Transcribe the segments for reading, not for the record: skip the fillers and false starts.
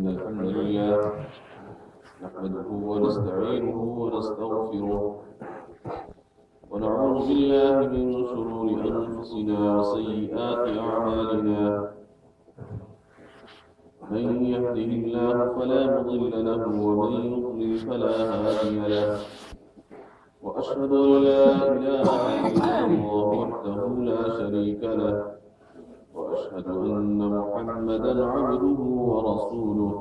إن الحمد لله نحمده ونستعينه ونستغفره ونعوذ بالله من شرور أنفسنا وسيئات أعمالنا من يهده الله فلا مضل له ومن يضلل فلا هادي له وأشهد أن لا إله إلا الله وحده لا شريك له وأشهد أن محمدا عبده ورسوله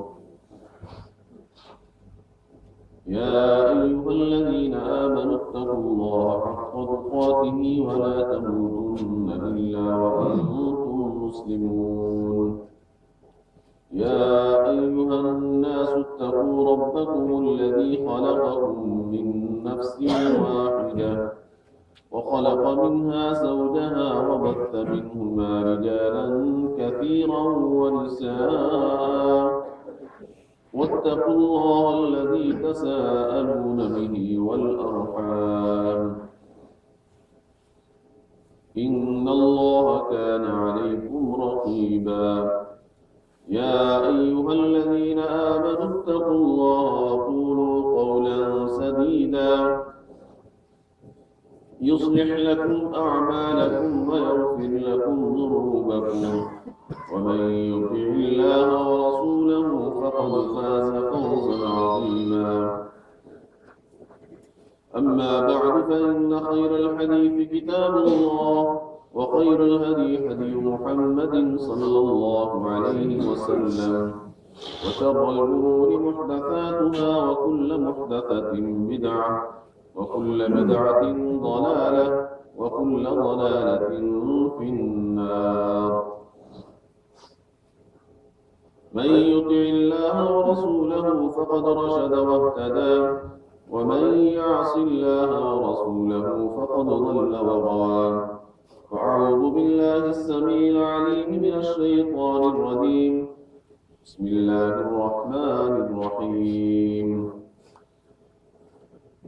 يا أيها الذين آمنوا اتقوا الله حق تقاته ولا تموتن إلا وأنتم مسلمون يا أيها الناس اتقوا ربكم الذي خلقكم من نفس واحدة وخلق منها زوجها وبث منهما رجالا كثيرا ونساء واتقوا الله الذي تساءلون به والأرحام إن الله كان عليكم رقيبا يا أيها الذين آمنوا اتقوا الله وقولوا قولا سديدا يصلح لكم أعمالكم ويغفر لكم ذنوبكم ومن يطع الله ورسوله فقد فاز فوزا عظيما أما بعد فإن خير الحديث كتاب الله وخير الهدي هدي محمد صلى الله عليه وسلم وشر الأمور محدثاتها وكل محدثة بدعة وكل بدعة ضلالة وكل ضلالة في النار من يطع الله ورسوله فقد رشد واهتدى ومن يعص الله ورسوله فقد ضل وغوى فأعوذ بالله السميع العليم من الشيطان الرجيم بسم الله الرحمن الرحيم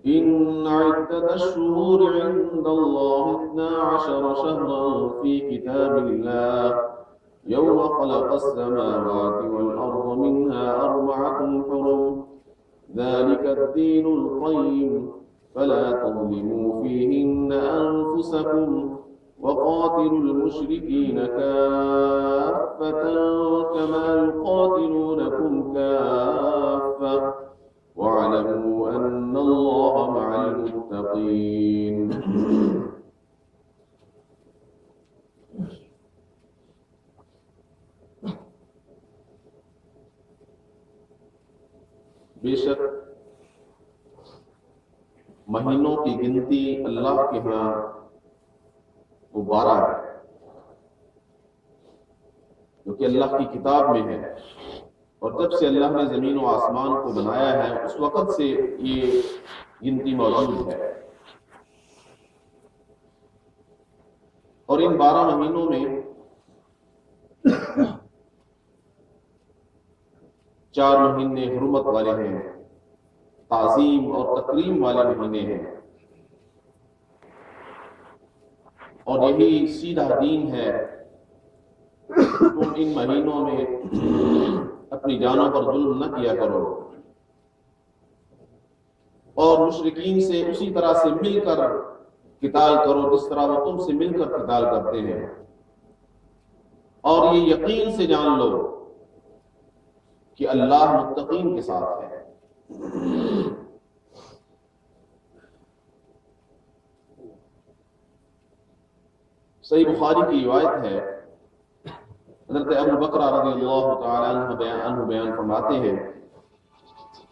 إن عدة الشهور عند الله 12 شهرا في كتاب الله يوم خلق السماوات والأرض منها 4 حرم ذلك الدين القيم فلا تظلموا فيهن أنفسكم وقاتلوا المشركين كافة كما يقاتلونكم كافة واعلموا أن الله مع المتقين بے شک مہینوں کی گنتی اللہ کے ہاں وہ 12 ہے جو کہ اللہ کی کتاب میں ہے اور جب سے اللہ نے زمین و آسمان کو بنایا ہے اس وقت سے یہ گنتی موجود ہے اور ان 12 مہینوں میں 4 مہینے حرمت والے ہیں تعظیم اور تکریم والے مہینے ہیں اور یہی سیدھا دین ہے تم ان مہینوں میں اپنی جانوں پر ظلم نہ کیا کرو اور مشرکین سے اسی طرح سے مل کر قتال کرو جس طرح وہ تم سے مل کر قتال کرتے ہیں اور یہ یقین سے جان لو کہ اللہ متقین کے ساتھ ہے صحیح بخاری کی روایت ہے حضرت ابو بکر رضی اللہ تعالی عنہ بیان فرماتے ہیں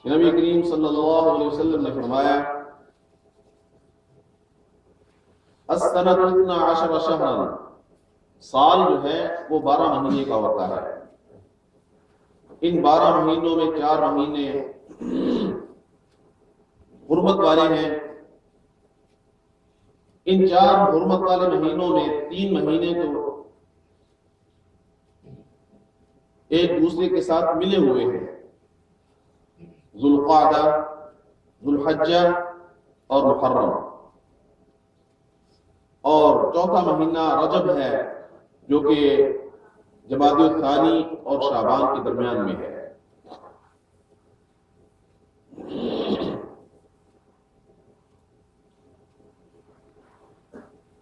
کہ نبی کریم صلی اللہ علیہ وسلم نے فرمایا السنۃ 12 شہرا سال جو ہے وہ 12 مہینے کا ہوتا ہے ان 12 مہینوں میں 4 مہینے حرمت والے ہیں ان 4 حرمت والے مہینوں میں 3 مہینے تو ایک دوسرے کے ساتھ ملے ہوئے ہیں ذوالقعدہ ذوالحجہ اور محرم اور چوتھا مہینہ رجب ہے جو کہ جمادی الثانی اور شعبان کے درمیان میں ہے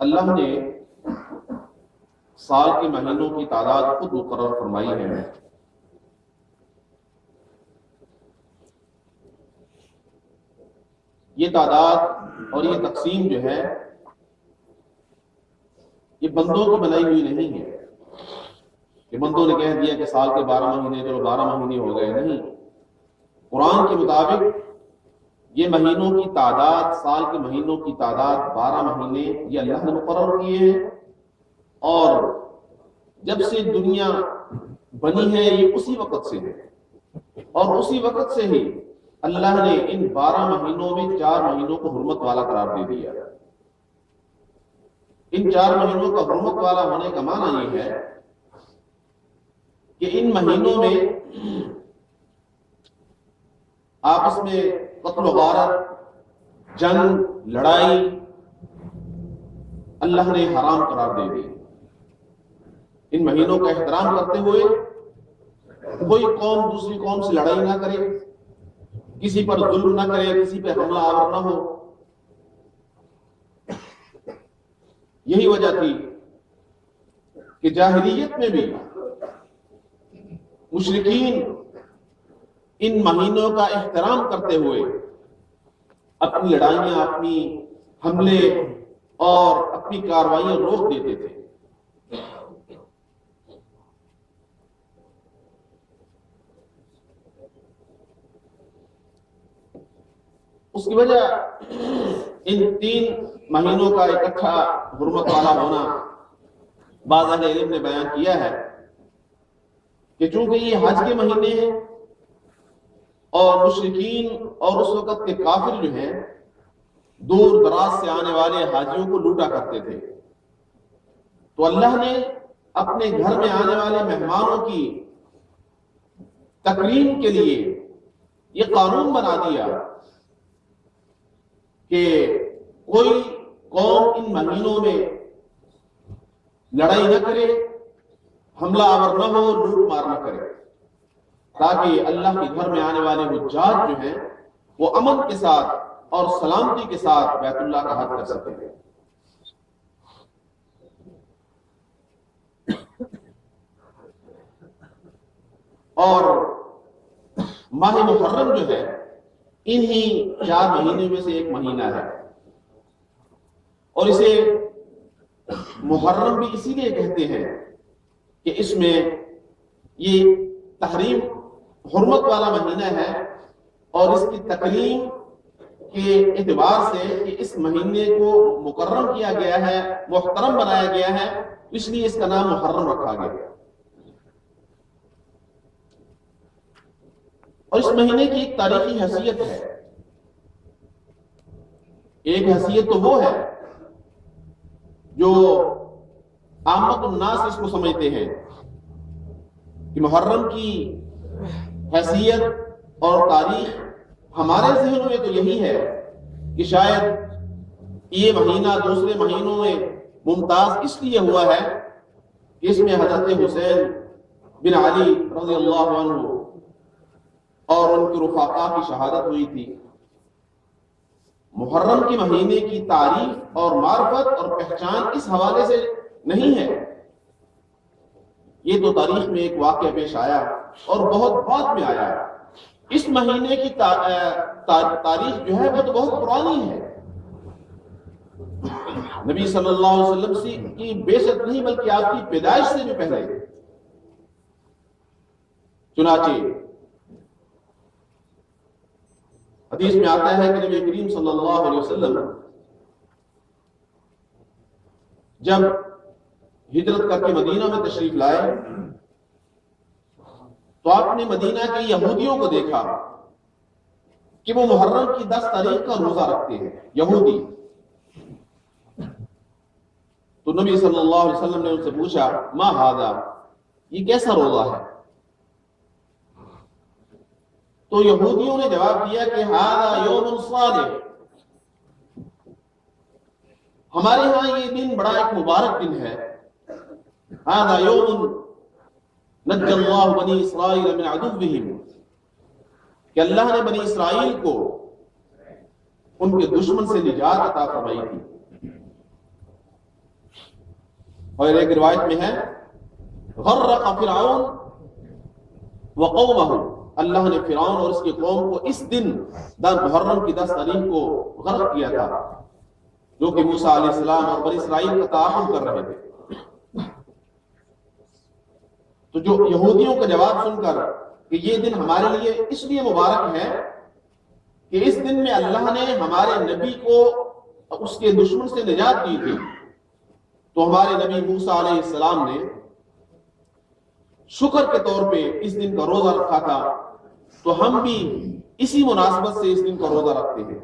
اللہ نے سال کے مہینوں کی تعداد خود مقرر فرمائی ہے. یہ تعداد اور یہ تقسیم جو ہے یہ بندوں کی بنائی ہوئی نہیں ہے کہ بندوں نے کہہ دیا کہ سال کے 12 مہینے چلو 12 مہینے ہو گئے. نہیں، قرآن کے مطابق یہ مہینوں کی تعداد، سال کے مہینوں کی تعداد 12 مہینے یہ اللہ نے مقرر کیے ہیں، اور جب سے دنیا بنی ہے یہ اسی وقت سے ہے، اور اسی وقت سے ہی اللہ نے ان 12 مہینوں میں 4 مہینوں کو حرمت والا قرار دے دیا. ان 4 مہینوں کا حرمت والا ہونے کا معنی یہ ہے کہ ان مہینوں میں آپس میں قتل و غارت، جنگ، لڑائی اللہ نے حرام قرار دے دی. ان مہینوں کا احترام کرتے ہوئے کوئی قوم دوسری قوم سے لڑائی نہ کرے، کسی پر ظلم نہ کرے، کسی پہ حملہ آور نہ ہو. یہی وجہ تھی کہ جاہلیت میں بھی مشرکین ان مہینوں کا احترام کرتے ہوئے اپنی لڑائیاں، اپنی حملے اور اپنی کارروائیاں روک دیتے تھے. اس کی وجہ ان 3 مہینوں کا اکٹھا حرمت والا ہونا بعض اہل علم نے بیان کیا ہے کہ چونکہ یہ حج کے مہینے ہیں اور مشرکین اور اس وقت کے کافر جو ہیں دور دراز سے آنے والے حاجیوں کو لوٹا کرتے تھے، تو اللہ نے اپنے گھر میں آنے والے مہمانوں کی تکریم کے لیے یہ قانون بنا دیا کہ کوئی قوم ان مہینوں میں لڑائی نہ کرے، حملہ آور نہ ہو، لوٹ مار نہ کرے، تاکہ اللہ کے گھر میں آنے والے حجاج جو ہیں وہ امن کے ساتھ اور سلامتی کے ساتھ بیت اللہ کا حج کر سکیں. اور ماہ محرم جو ہے انہی 4 مہینے میں سے ایک مہینہ ہے، اور اسے محرم بھی اسی لیے کہتے ہیں کہ اس میں یہ تحریم حرمت والا مہینہ ہے، اور اس کی تکریم کے اعتبار سے کہ اس مہینے کو مکرم کیا گیا ہے، محترم بنایا گیا ہے، اس لیے اس کا نام محرم رکھا گیا. اور اس مہینے کی ایک تاریخی حیثیت ہے. ایک حیثیت تو وہ ہے جو عامت الناس اس کو سمجھتے ہیں کہ محرم کی حیثیت اور تاریخ ہمارے ذہنوں میں تو یہی ہے کہ شاید یہ مہینہ دوسرے مہینوں میں ممتاز اس لیے ہوا ہے کہ اس میں حضرت حسین بن علی رضی اللہ عنہ اور ان کے رفقا کی شہادت ہوئی تھی. محرم کے مہینے کی تعریف اور معرفت اور پہچان اس حوالے سے نہیں ہے، یہ تو تاریخ میں ایک واقعہ پیش آیا اور بہت بعد میں آیا. اس مہینے کی تاریخ جو ہے وہ تو بہت پرانی ہے. نبی صلی اللہ علیہ وسلم کی بعثت نہیں بلکہ آپ کی پیدائش سے بھی پہلے. چنانچہ حدیث میں آتا ہے کہ نبی کریم صلی اللہ علیہ وسلم جب ہجرت کر کے مدینہ میں تشریف لائے تو آپ نے مدینہ کے یہودیوں کو دیکھا کہ وہ محرم کی 10 تاریخ کا روزہ رکھتے ہیں، یہودی. تو نبی صلی اللہ علیہ وسلم نے ان سے پوچھا ما ھذا، یہ کیسا روزہ ہے؟ تو یہودیوں نے جواب دیا کہ ھذا یوم صالح، ہمارے ہاں یہ دن بڑا ایک مبارک دن ہے. ھذا یوم نجى اللہ بنی اسرائیل من عدوهم، کہ اللہ نے بنی اسرائیل کو ان کے دشمن سے نجات عطا فرمائی تھی. اور ایک روایت میں ہے غرق فرعون وقومہ، اللہ نے فرعون اور اس کی قوم کو اس دن محرم کی 10 تاریخ کو غرق کیا تھا، جو کہ موسیٰ علیہ السلام اور بنی اسرائیل کا تعاون کر رہے تھے۔ تو جو یہودیوں کا جواب سن کر کہ یہ دن ہمارے لیے اس لیے مبارک ہے کہ اس دن میں اللہ نے ہمارے نبی کو اس کے دشمن سے نجات دی تھی، تو ہمارے نبی موسیٰ علیہ السلام نے شکر کے طور پہ اس دن کا روزہ رکھا تھا، تو ہم بھی اسی مناسبت سے اس دن کا روزہ رکھتے ہیں۔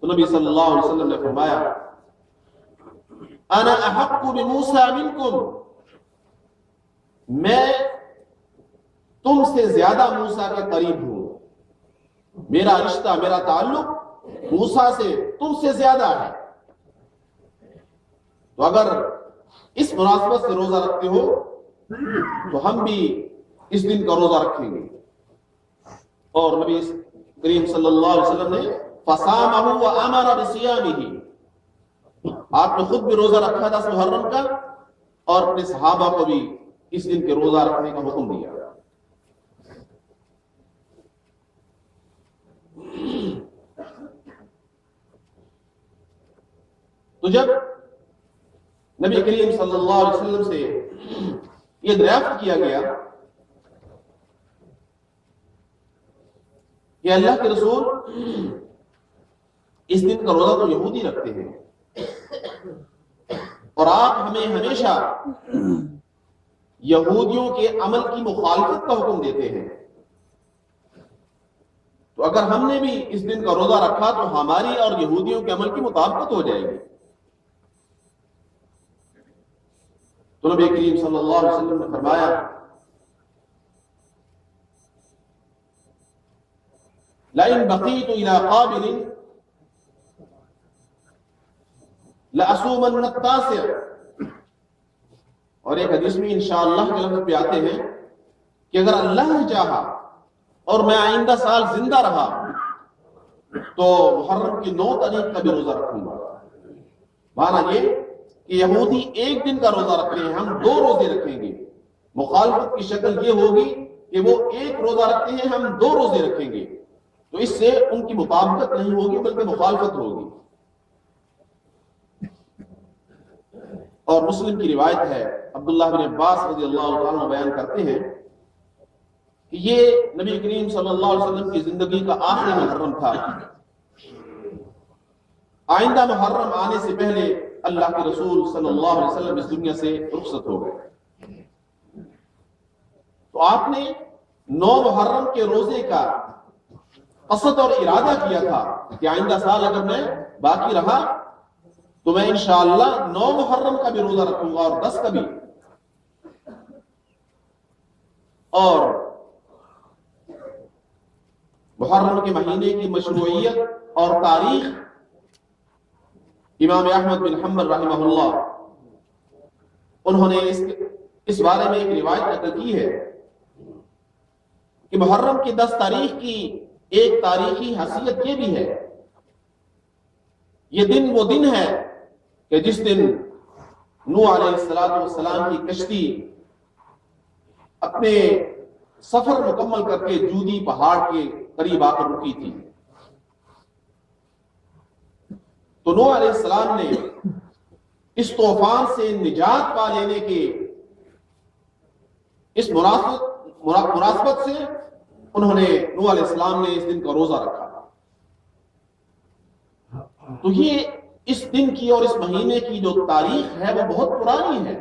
تو نبی صلی اللہ علیہ وسلم نے فرمایا انا احق بموسیٰ منکم، میں تم سے زیادہ موسیٰ کے قریب ہوں، میرا رشتہ، میرا تعلق موسیٰ سے تم سے زیادہ ہے، تو اگر اس مناسبت سے روزہ رکھتے ہو تو ہم بھی اس دن کا روزہ رکھیں گے۔ اور نبی کریم صلی اللہ علیہ وسلم نے فصامہ وامر بصیامہ، آپ نے خود بھی روزہ رکھا تھا محرم کا اور اپنے صحابہ کو بھی اس دن کے روزہ رکھنے کا حکم دیا۔ تو جب نبی کریم صلی اللہ علیہ وسلم سے یہ دریافت کیا گیا کہ اللہ کے رسول اس دن کا روزہ تو یہودی رکھتے ہیں اور آپ ہمیں ہمیشہ یہودیوں کے عمل کی مخالفت کا حکم دیتے ہیں، تو اگر ہم نے بھی اس دن کا روزہ رکھا تو ہماری اور یہودیوں کے عمل کی مطابقت ہو جائے گی۔ تو نبی کریم صلی اللہ علیہ وسلم نے فرمایا لئن بقیت الی قابل لأصومن التاسع، اور ایک حدیث میں انشاءاللہ کے لفظ پہ آتے ہیں کہ اگر اللہ نے چاہا اور میں آئندہ سال زندہ رہا تو محرم کی 9 تاریخ کا بھی روزہ رکھوں گا۔ معنی یہ کہ یہودی ایک دن کا روزہ رکھتے ہیں، ہم 2 روزے رکھیں گے۔ مخالفت کی شکل یہ ہوگی کہ وہ ایک روزہ رکھتے ہیں، ہم 2 روزے رکھیں گے، تو اس سے ان کی مطابقت نہیں ہوگی بلکہ مخالفت ہوگی۔ اور مسلم کی روایت ہے، عبداللہ بن عباس رضی اللہ عنہ بیان کرتے ہیں کہ یہ نبی کریم صلی اللہ علیہ وسلم کی زندگی کا آخری محرم تھا۔ آئندہ محرم آنے سے پہلے اللہ کے رسول صلی اللہ علیہ وسلم اس دنیا سے رخصت ہو گئے، تو آپ نے 9 محرم کے روزے کا قصد اور ارادہ کیا تھا کہ آئندہ سال اگر میں باقی رہا تو میں انشاءاللہ 9 محرم کا بھی روزہ رکھوں گا اور 10 کا بھی۔ اور محرم کے مہینے کی مشروعیت اور تاریخ امام احمد بن حنبل رحمہ اللہ انہوں نے اس بارے میں ایک روایت نقل کی ہے کہ محرم کی 10 تاریخ کی ایک تاریخی حیثیت یہ بھی ہے، یہ دن وہ دن ہے کہ جس دن نوح علیہ السلام کی کشتی اپنے سفر مکمل کر کے جودی پہاڑ کے قریب آ کر رکی تھی۔ تو نوح علیہ السلام نے اس طوفان سے نجات پا لینے کے اس مناسبت سے انہوں نے نوح علیہ السلام نے اس دن کا روزہ رکھا۔ تو یہ اس دن کی اور اس مہینے کی جو تاریخ ہے وہ بہت پرانی ہے۔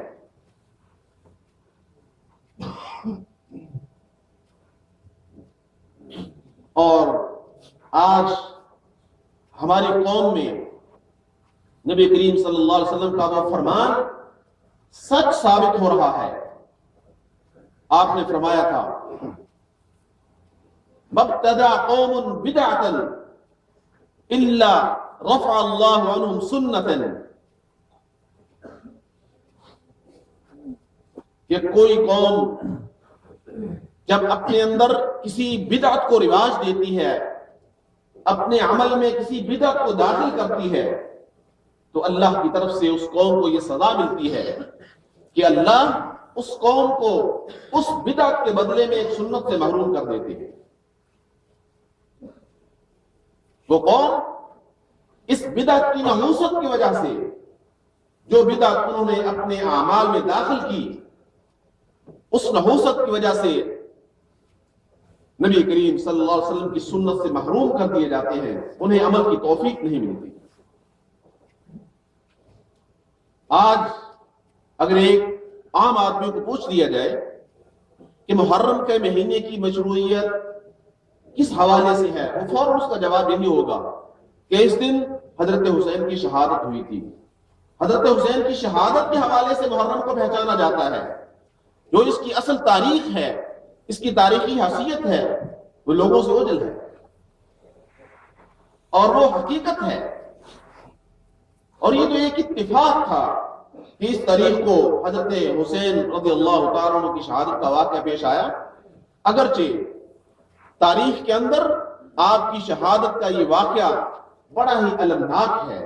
اور آج ہماری قوم میں نبی کریم صلی اللہ علیہ وسلم کا وہ فرمان سچ ثابت ہو رہا ہے۔ آپ نے فرمایا تھا مبتدع قوم بدعۃ الا رفع اللہ عنہم سنۃ، کہ کوئی قوم جب اپنے اندر کسی بدعت کو رواج دیتی ہے، اپنے عمل میں کسی بدعت کو داخل کرتی ہے، تو اللہ کی طرف سے اس قوم کو یہ سزا ملتی ہے کہ اللہ اس قوم کو اس بدعت کے بدلے میں ایک سنت سے محروم کر دیتے ہیں. وہ قوم اس بدعت کی نحوست کی وجہ سے، جو بدعت انہوں نے اپنے اعمال میں داخل کی، اس نحوست کی وجہ سے نبی کریم صلی اللہ علیہ وسلم کی سنت سے محروم کر دیے جاتے ہیں، انہیں عمل کی توفیق نہیں ملتی. آج اگر ایک عام آدمی کو پوچھ دیا جائے کہ محرم کے مہینے کی مشروعیت کس حوالے سے ہے، وہ فوراً اس کا جواب یہی ہوگا کہ اس دن حضرت حسین کی شہادت ہوئی تھی. حضرت حسین کی شہادت کے حوالے سے محرم کو پہچانا جاتا ہے. جو اس کی اصل تاریخ ہے، اس کی تاریخی حیثیت ہے، وہ لوگوں سے اوجھل ہے اور وہ حقیقت ہے. اور یہ تو ایک اتفاق تھا کہ اس تاریخ کو حضرت حسین رضی اللہ تعالیٰ عنہ کی شہادت کا واقعہ پیش آیا. اگرچہ تاریخ کے اندر آپ کی شہادت کا یہ واقعہ بڑا ہی المناک ہے،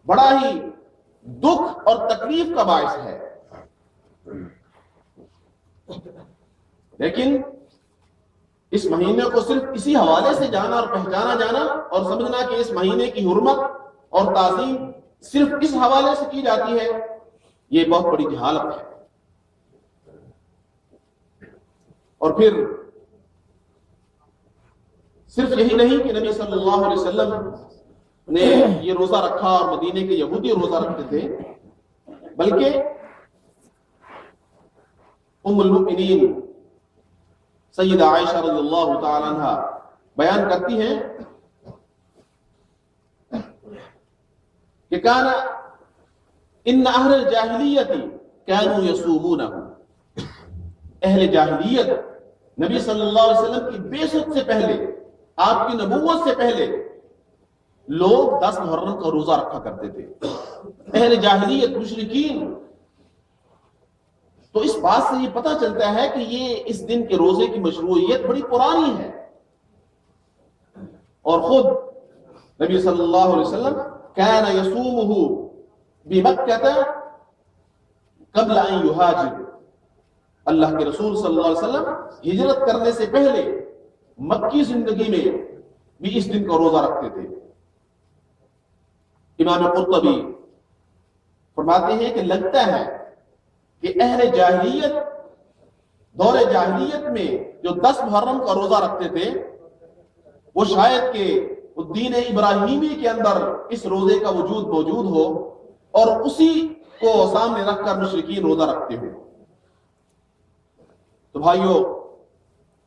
بڑا ہی دکھ اور تکلیف کا باعث ہے، لیکن اس مہینے کو صرف اسی حوالے سے جانا اور پہچانا جانا اور سمجھنا کہ اس مہینے کی حرمت اور تعظیم صرف اس حوالے سے کی جاتی ہے، یہ بہت بڑی جہالت ہے. اور پھر صرف یہی نہیں کہ نبی صلی اللہ علیہ وسلم نے یہ روزہ رکھا اور مدینے کے یہودی روزہ رکھتے تھے، بلکہ ام المؤمنین سیدہ عائشہ رضی اللہ تعالی عنہ بیان کرتی ہیں کہ کان ان اہل الجاہلیت کانوا یصومونہ، اہل جاہلیت نبی صلی اللہ علیہ وسلم کی بعثت سے پہلے، آپ کی نبوت سے پہلے لوگ 10 محرم کا روزہ رکھا کرتے تھے. اہل جاہلیت، مشرکین. تو اس بات سے یہ پتہ چلتا ہے کہ یہ اس دن کے روزے کی مشروعیت بڑی پرانی ہے. اور خود نبی صلی اللہ علیہ وسلم کان یصومہ بمکہ قبل ان یہاجر، اللہ کے رسول صلی اللہ علیہ وسلم ہجرت کرنے سے پہلے مکی زندگی میں بھی اس دن کا روزہ رکھتے تھے. امام قرطبی فرماتے ہیں کہ لگتا ہے کہ اہل جاہلیت، دور جاہلیت میں جو 10 محرم کا روزہ رکھتے تھے، وہ شاید کہ دین ابراہیمی کے اندر اس روزے کا وجود موجود ہو اور اسی کو سامنے رکھ کر مشرکین روزہ رکھتے ہو. تو بھائیو،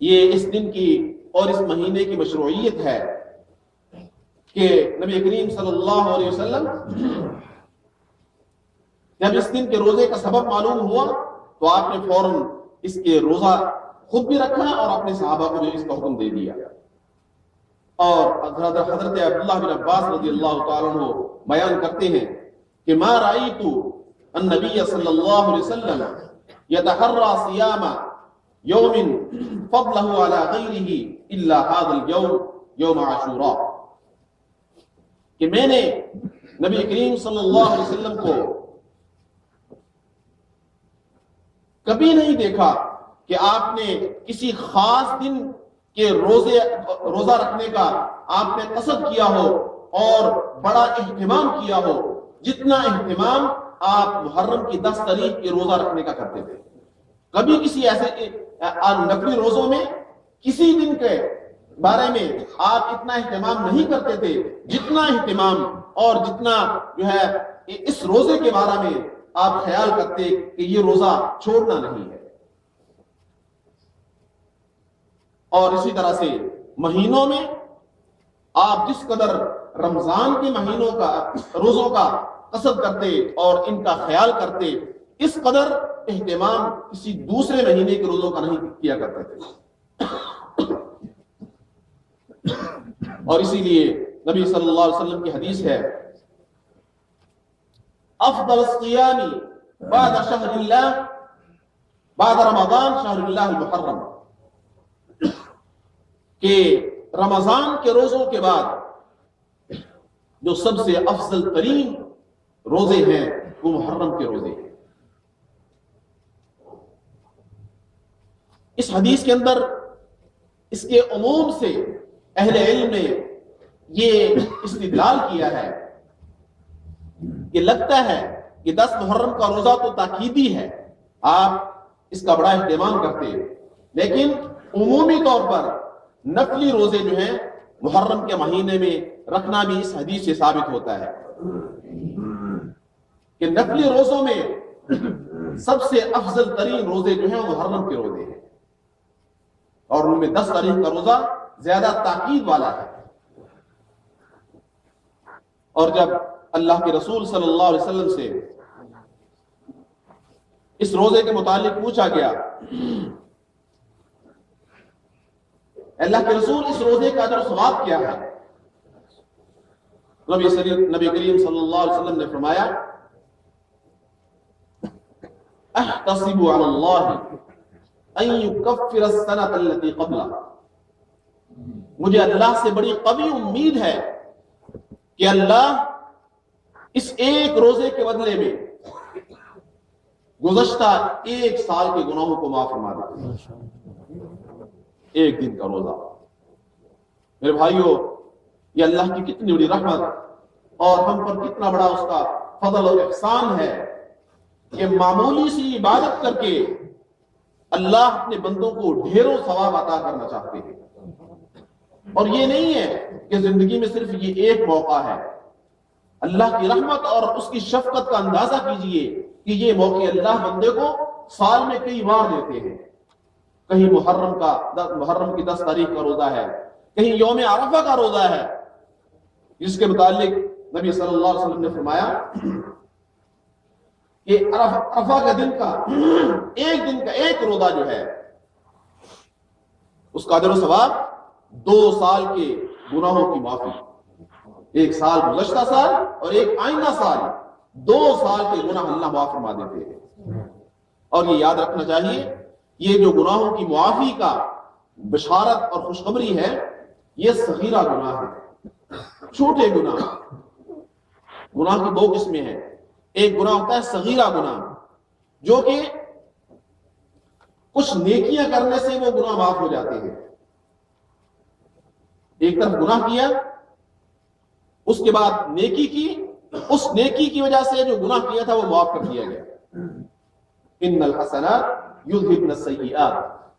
یہ اس دن کی اور اس مہینے کی مشروعیت ہے کہ نبی کریم صلی اللہ علیہ وسلم جب اس دن کے روزے کا سبب معلوم ہوا تو آپ نے فوراً اس کے روزہ خود بھی رکھا اور اپنے صحابہ کو جو اس کا حکم دے دیا. اور حضرت عبداللہ بن عباس رضی اللہ تعالیٰ عنہ بیان کرتے ہیں کہ ما رأیت النبی صلی اللہ علیہ وسلم یتحرى صیام یوم فضلہ علی غیرہ الا هذا اليوم یوم عاشوراء، کہ میں نے نبی کریم صلی اللہ علیہ وسلم کو کبھی نہیں دیکھا کہ آپ نے کسی خاص دن کے روزہ رکھنے کا آپ نے قصد کیا ہو اور بڑا اہتمام کیا ہو جتنا اہتمام آپ محرم کی 10 تاریخ کے روزہ رکھنے کا کرتے تھے. کبھی کسی ایسے نفلی روزوں میں کسی دن کے بارے میں آپ اتنا اہتمام نہیں کرتے تھے جتنا اہتمام اور جتنا جو ہے اس روزے کے بارے میں آپ خیال کرتے کہ یہ روزہ چھوڑنا نہیں ہے. اور اسی طرح سے مہینوں میں آپ جس قدر رمضان کے مہینوں کا روزوں کا قصد کرتے اور ان کا خیال کرتے، اس قدر اہتمام کسی دوسرے مہینے کے روزوں کا نہیں کیا کرتے تھے. اور اسی لیے نبی صلی اللہ علیہ وسلم کی حدیث ہے افضل الصیام بعد شہر اللہ بعد رمضان شہر اللہ المحرم، کہ رمضان کے روزوں کے بعد جو سب سے افضل ترین روزے ہیں وہ محرم کے روزے ہیں۔ اس حدیث کے اندر اس کے عموم سے اہل علم نے یہ استدلال کیا ہے کہ لگتا ہے کہ 10 محرم کا روزہ تو تاکیدی ہے، آپ اس کا بڑا اہتمام کرتے ہیں، لیکن عمومی طور پر نفلی روزے جو ہیں محرم کے مہینے میں رکھنا بھی اس حدیث سے ثابت ہوتا ہے کہ نفلی روزوں میں سب سے افضل ترین روزے جو ہیں وہ محرم کے روزے ہیں، اور ان میں 10 تاریخ کا روزہ زیادہ تاکید والا ہے۔ اور جب اللہ کے رسول صلی اللہ علیہ وسلم سے اس روزے کے متعلق پوچھا گیا، اللہ کے رسول اس روزے کا اجر و ثواب کیا ہے، نبی کریم صلی اللہ علیہ وسلم نے فرمایا، احتسب علی اللہ ان یکفر السنۃ التي قبلہ، مجھے اللہ سے بڑی قوی امید ہے کہ اللہ اس ایک روزے کے بدلے میں گزشتہ 1 سال کے گناہوں کو معاف فرما دے۔ ایک دن کا روزہ، میرے بھائیوں، یہ اللہ کی کتنی بڑی رحمت اور ہم پر کتنا بڑا اس کا فضل اور احسان ہے کہ معمولی سی عبادت کر کے اللہ اپنے بندوں کو ڈھیروں ثواب عطا کرنا چاہتے ہیں۔ اور یہ نہیں ہے کہ زندگی میں صرف یہ ایک موقع ہے، اللہ کی رحمت اور اس کی شفقت کا اندازہ کیجئے کہ یہ موقع اللہ بندے کو سال میں کئی بار دیتے ہیں۔ کہیں محرم کی 10 تاریخ کا روزہ ہے، کہیں یوم عرفہ کا روزہ ہے، جس کے متعلق نبی صلی اللہ علیہ وسلم نے فرمایا کہ عرفہ کا دن کا ایک روزہ جو ہے اس کا اجر و ثواب 2 سال کے گناہوں کی معافی، 1 سال گزشتہ سال اور ایک آئندہ سال، 2 سال کے گناہ اللہ معاف فرما دیتے ہیں۔ اور یہ یاد رکھنا چاہیے، یہ جو گناہوں کی معافی کا بشارت اور خوشخبری ہے، یہ صغیرہ گناہ ہے، چھوٹے گناہ کی 2 قسمیں ہیں۔ ایک گناہ ہوتا ہے صغیرہ گناہ، جو کہ کچھ نیکیاں کرنے سے وہ گناہ معاف ہو جاتے ہیں۔ ایک طرف گناہ کیا، اس کے بعد نیکی کی، اس نیکی کی وجہ سے جو گناہ کیا تھا وہ معاف کر دیا گیا۔ ان الحسنات یذہبن السیئات،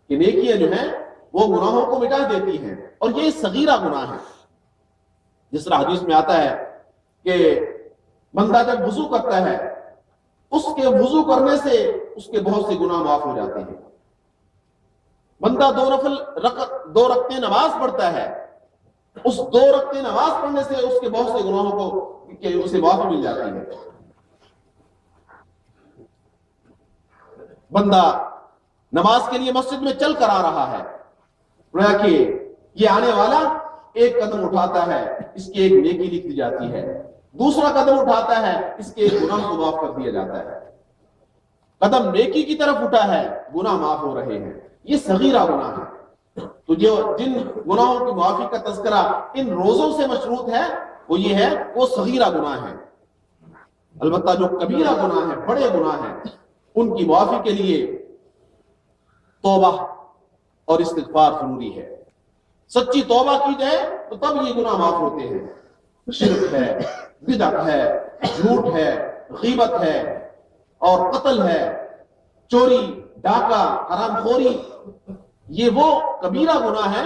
کہ نیکیاں جو ہیں وہ گناہوں کو مٹا دیتی ہیں، اور یہ صغیرہ گناہ ہے۔ جس طرح حدیث میں آتا ہے کہ بندہ جب وضو کرتا ہے، اس کے وضو کرنے سے اس کے بہت سے گناہ معاف ہو جاتے ہیں۔ بندہ 2 رکعتیں نماز پڑھتا ہے، اس 2 رکعتیں نماز پڑھنے سے اس کے بہت سے گناہوں کو اسے معافی مل جاتی ہے۔ بندہ نماز کے لیے مسجد میں چل کر آ رہا ہے، گویا کہ یہ آنے والا ایک قدم اٹھاتا ہے، اس کی ایک نیکی لکھ دی جاتی ہے، دوسرا قدم اٹھاتا ہے، اس کے ایک گناہ کو معاف کر دیا جاتا ہے۔ قدم نیکی کی طرف اٹھا ہے، گناہ معاف ہو رہے ہیں، یہ صغیرہ گناہ ہے۔ تو جو جن گناہوں کی معافی کا تذکرہ ان روزوں سے مشروط ہے، وہ یہ ہے، وہ صغیرہ گناہ ہے۔ البتہ جو کبیرہ گناہ ہیں، بڑے گناہ ہیں، ان کی معافی کے لیے توبہ اور استغفار ضروری ہے۔ سچی توبہ کی جائے تو تب یہ گناہ معاف ہوتے ہیں۔ شرک ہے، بدعت ہے، جھوٹ ہے، غیبت ہے اور قتل ہے، چوری، ڈاکہ، حرام خوری، یہ وہ کبیرہ گناہ ہے۔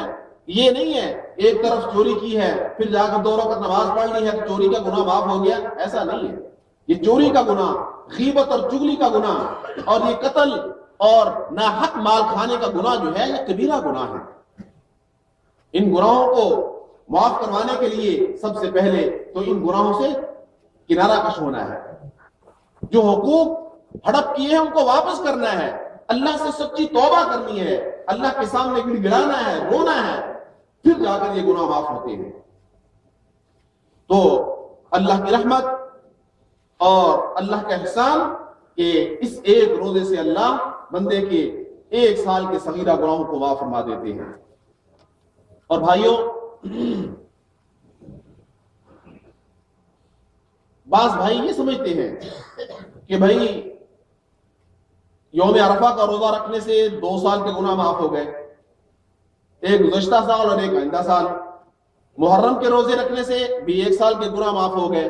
یہ نہیں ہے ایک طرف چوری کی ہے پھر جا کر 2 رکعت نماز پڑھ لی ہے تو چوری کا گناہ معاف ہو گیا، ایسا نہیں ہے۔ یہ چوری کا گناہ، غیبت اور چغلی کا گناہ، اور یہ قتل اور ناحق مال کھانے کا گناہ جو ہے، یہ کبیرہ گناہ ہے۔ ان گناہوں کو معاف کروانے کے لیے سب سے پہلے تو ان گناہوں سے کنارہ کش ہونا ہے۔ جو حقوق ہڑپ کیے ہیں ان کو واپس کرنا ہے، اللہ سے سچی توبہ کرنی ہے، اللہ کے سامنے گڑ گڑانا ہے، رونا ہے، پھر جا کر یہ گناہ معاف ہوتے ہیں۔ تو اللہ کی رحمت اور اللہ کا احسان کہ اس ایک روزے سے اللہ بندے کے 1 سال کے صغیرہ گناہوں کو معاف فرما دیتے ہیں۔ اور بھائیوں، بعض بھائی یہ سمجھتے ہیں کہ بھائی یوم عرفہ کا روزہ رکھنے سے 2 سال کے گناہ معاف ہو گئے، ایک گزشتہ سال اور ایک آئندہ سال، محرم کے روزے رکھنے سے بھی 1 سال کے گناہ معاف ہو گئے،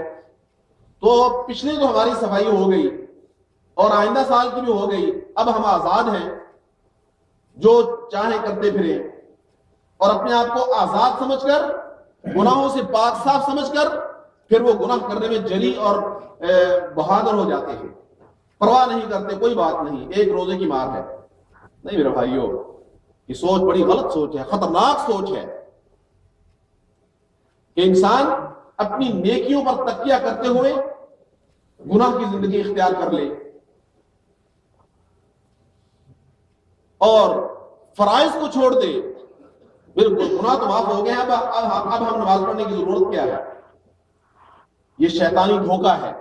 تو پچھلے تو ہماری صفائی ہو گئی اور آئندہ سال کی بھی ہو گئی، اب ہم آزاد ہیں، جو چاہیں کرتے پھریں، اور اپنے آپ کو آزاد سمجھ کر، گناہوں سے پاک صاف سمجھ کر پھر وہ گناہ کرنے میں جری اور بہادر ہو جاتے ہیں، پرواہ نہیں کرتے، کوئی بات نہیں، ایک روزے کی مار ہے۔ نہیں میرے بھائیوں، یہ سوچ بڑی غلط سوچ ہے، خطرناک سوچ ہے کہ انسان اپنی نیکیوں پر تکیہ کرتے ہوئے گناہ کی زندگی اختیار کر لے اور فرائض کو چھوڑ دے۔ بالکل گناہ تو معاف ہو گئے، اب ہم نماز پڑھنے کی ضرورت کیا ہے؟ یہ شیطانی دھوکہ ہے۔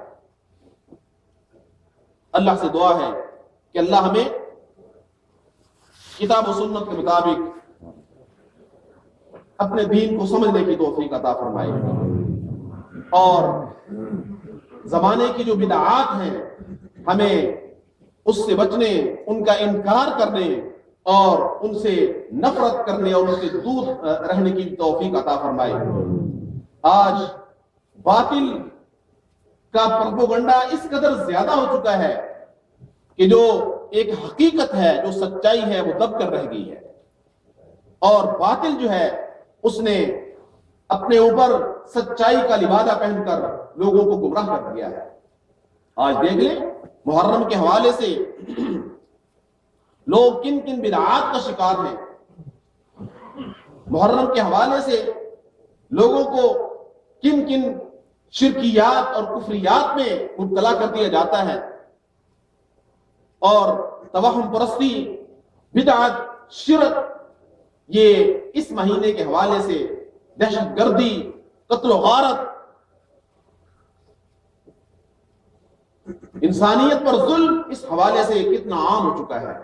اللہ سے دعا ہے کہ اللہ ہمیں کتاب و سنت کے مطابق اپنے دین کو سمجھنے کی توفیق عطا فرمائے، اور زمانے کی جو بدعات ہیں ہمیں اس سے بچنے، ان کا انکار کرنے اور ان سے نفرت کرنے اور ان سے دور رہنے کی توفیق عطا فرمائے۔ آج باطل کا پروپیگنڈا اس قدر زیادہ ہو چکا ہے کہ جو ایک حقیقت ہے، جو سچائی ہے، وہ دب کر رہ گئی ہے، اور باطل جو ہے اس نے اپنے اوپر سچائی کا لبادہ پہن کر لوگوں کو گمراہ کر دیا ہے۔ آج دیکھ لیں محرم کے حوالے سے لوگ کن کن بدعات کا شکار ہیں، محرم کے حوالے سے لوگوں کو کن کن شرکیات اور کفریات میں مبتلا کر دیا جاتا ہے، اور توہم پرستی، بدعت، شرک، یہ اس مہینے کے حوالے سے دہشت گردی، قتل و غارت، انسانیت پر ظلم اس حوالے سے کتنا عام ہو چکا ہے۔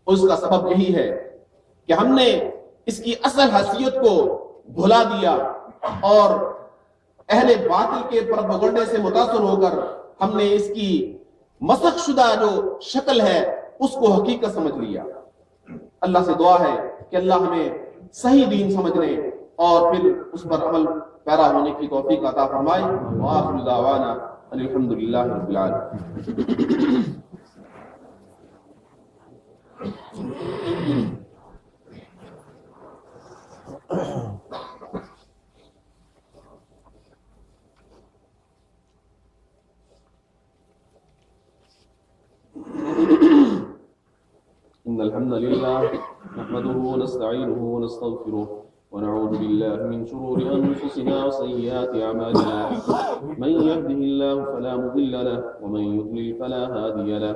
اس کا سبب یہی ہے کہ ہم نے اس کی اصل حیثیت کو بھلا دیا اور اہل باطل کے پروپیگنڈے سے متاثر ہو کر ہم نے اس کی مسخ شدہ جو شکل ہے اس کو حقیقت سمجھ لیا۔ اللہ سے دعا ہے کہ اللہ ہمیں صحیح دین سمجھنے اور پھر اس پر عمل پیرا ہونے کی توفیق عطا فرمائے۔ وآخر دعوانا الحمدللہ رب العالمین۔ إن الحمد لله نحمده ونستعينه ونستغفره ونعوذ بالله من شرور أنفسنا وسيئات أعمالنا، من يهده الله فلا مضل له ومن يضلل فلا هادي له،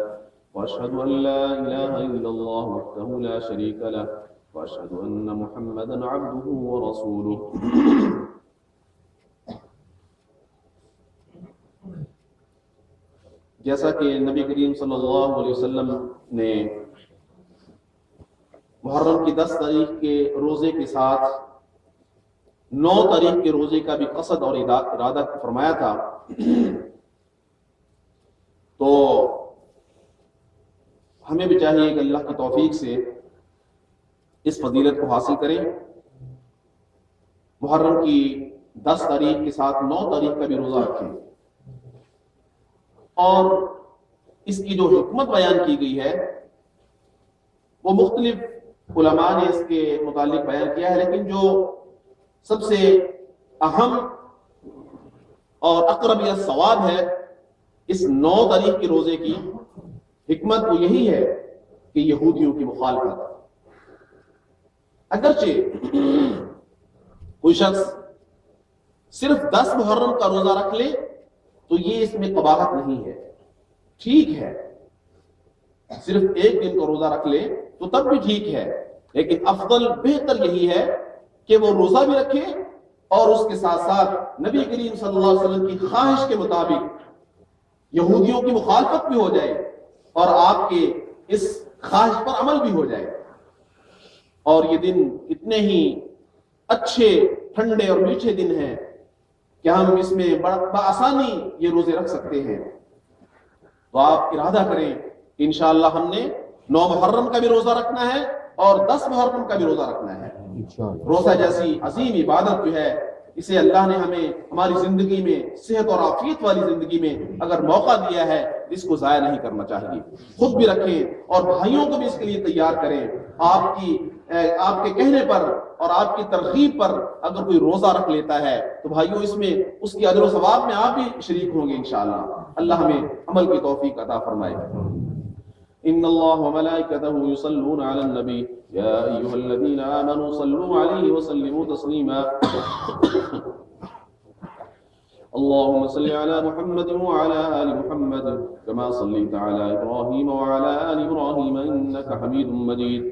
وأشهد أن لا إله إلا الله وحده لا شريك له، وأشهد أن محمدا عبده ورسوله۔ جیسا کہ نبی کریم صلی اللہ علیہ وسلم نے محرم کی 10 تاریخ کے روزے کے ساتھ 9 تاریخ کے روزے کا بھی قصد اور ارادہ فرمایا تھا، تو ہمیں بھی چاہیے کہ اللہ کی توفیق سے اس فضیلت کو حاصل کریں، محرم کی 10 تاریخ کے ساتھ 9 تاریخ کا بھی روزہ رکھیں، اور اس کی جو حکمت بیان کی گئی ہے وہ مختلف علماء نے اس کے متعلق بیان کیا ہے، لیکن جو سب سے اہم اور اقرب الصواب ہے اس 9 تاریخ کے روزے کی حکمت وہ یہی ہے کہ یہودیوں کی مخالفت۔ اگرچہ کوئی شخص صرف 10 محرم کا روزہ رکھ لے تو یہ اس میں قباحت نہیں ہے، ٹھیک ہے، صرف ایک دن کا روزہ رکھ لے تو تب بھی ٹھیک ہے، لیکن افضل بہتر یہی ہے کہ وہ روزہ بھی رکھے اور اس کے ساتھ ساتھ نبی کریم صلی اللہ علیہ وسلم کی خواہش کے مطابق یہودیوں کی مخالفت بھی ہو جائے اور آپ کے اس خواہش پر عمل بھی ہو جائے۔ اور یہ دن اتنے ہی اچھے، ٹھنڈے اور میٹھے دن ہیں کہ ہم اس میں بآسانی یہ روزے رکھ سکتے ہیں، تو آپ ارادہ کریں کہ انشاءاللہ ہم نے 9 محرم کا بھی روزہ رکھنا ہے اور 10 محرم کا بھی روزہ رکھنا ہے۔ روزہ جیسی عظیم عبادت جو ہے اسے اللہ نے ہمیں ہماری زندگی میں صحت اور عافیت والی زندگی میں اگر موقع دیا ہے اس کو ضائع نہیں کرنا چاہیے۔ خود بھی رکھیں اور بھائیوں کو بھی اس کے لیے تیار کریں۔ آپ کے کہنے پر اور آپ کی ترغیب پر اگر کوئی روزہ رکھ لیتا ہے تو بھائیوں اس میں اس کی اجر و ثواب میں آپ بھی شریک ہوں گے انشاءاللہ۔ اللہ ہمیں عمل کی توفیق عطا فرمائے۔ ان اللہ وملائکتہ یصلون علی النبی یا ایھا الذین آمنوا صلوا علیہ وسلموا تسلیما۔ اللهم صل على محمد وعلى آل محمد كما صليت على إبراهيم وعلى آل إبراهيم إنك حميد مجيد۔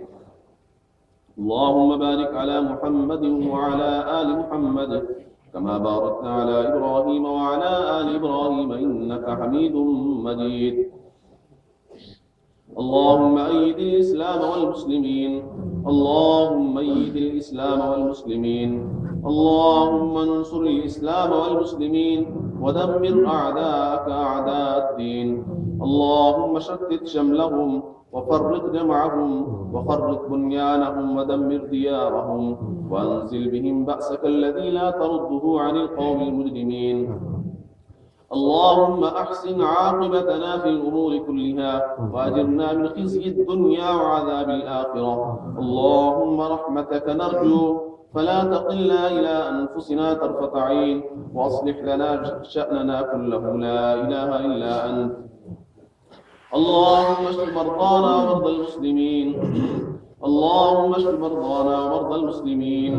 اللهم بارك على محمد وعلى آل محمد كما باركت على إبراهيم وعلى آل إبراهيم إنك حميد مجيد۔ اللهم أيد الإسلام والمسلمين، اللهم أيد الإسلام والمسلمين، اللهم انصر الإسلام والمسلمين ودمر أعداءك أعداء الدين، اللهم شتت شملهم وفرق جمعهم وفرق بنيانهم ودمر ديارهم وأنزل بهم بأسك الذي لا ترده عن القوم المجرمين۔ اللهم أحسن عاقبتنا في الأمور كلها وأجرنا من خزي الدنيا وعذاب الآخرة، اللهم رحمتك نرجو فلا تقلنا إلى أنفسنا طرفة عين، وأصلح لنا شأننا كله لا إله إلا أنت۔ اللهم اشف مرضانا ومرضى المسلمين، اللهم اشف مرضانا ومرضى المسلمين،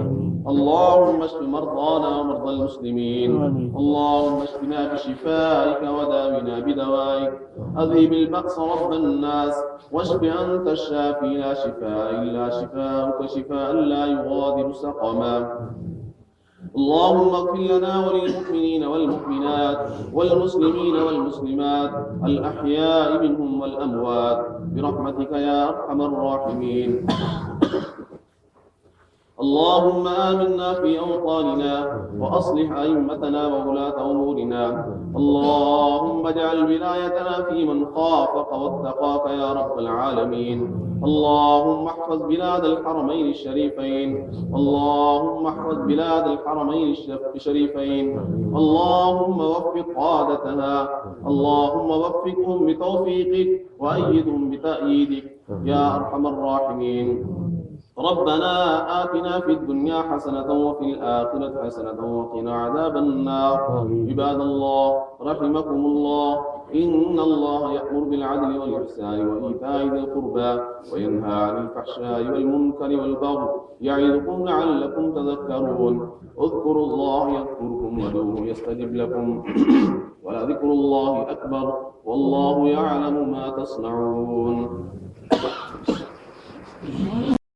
اللهم اشف مرضانا ومرضى المسلمين، اللهم اشفنا بشفائك وداونا بدوائك، اذهب البأس رب الناس واشف أنت الشافي لا شفاء إلا شفاءك شفاء لا يغادر سقما۔ اللهم اغفر لنا وللمؤمنين والمؤمنات والمسلمين والمسلمات الأحياء منهم والأموات برحمتك يا أرحم الراحمين۔ اللهم آمنا في أوطاننا وأصلح أئمتنا وولاة أمورنا، اللهم اجعل ولايتنا في من خافك واتقاك يا رب العالمين، اللهم احفظ بلاد الحرمين الشريفين، اللهم احفظ بلاد الحرمين الشريفين، اللهم وفق قادتها، اللهم وفقهم بتوفيقك وأيدهم بتأييدك يا أرحم الراحمين۔ ربنا آتنا في الدنيا حسنة وفي الآخرة حسنة وقنا عذاب النار۔ عباد الله رحمكم الله، إن الله يأمر بالعدل والإحسان وإيتاء ذي القربى وينهى عن الفحشاء والمنكر والبغي يعظكم لعلكم تذكرون۔ اذكروا الله يذكركم وادعوه يستجب لكم ولذكر الله أكبر والله يعلم ما تصنعون۔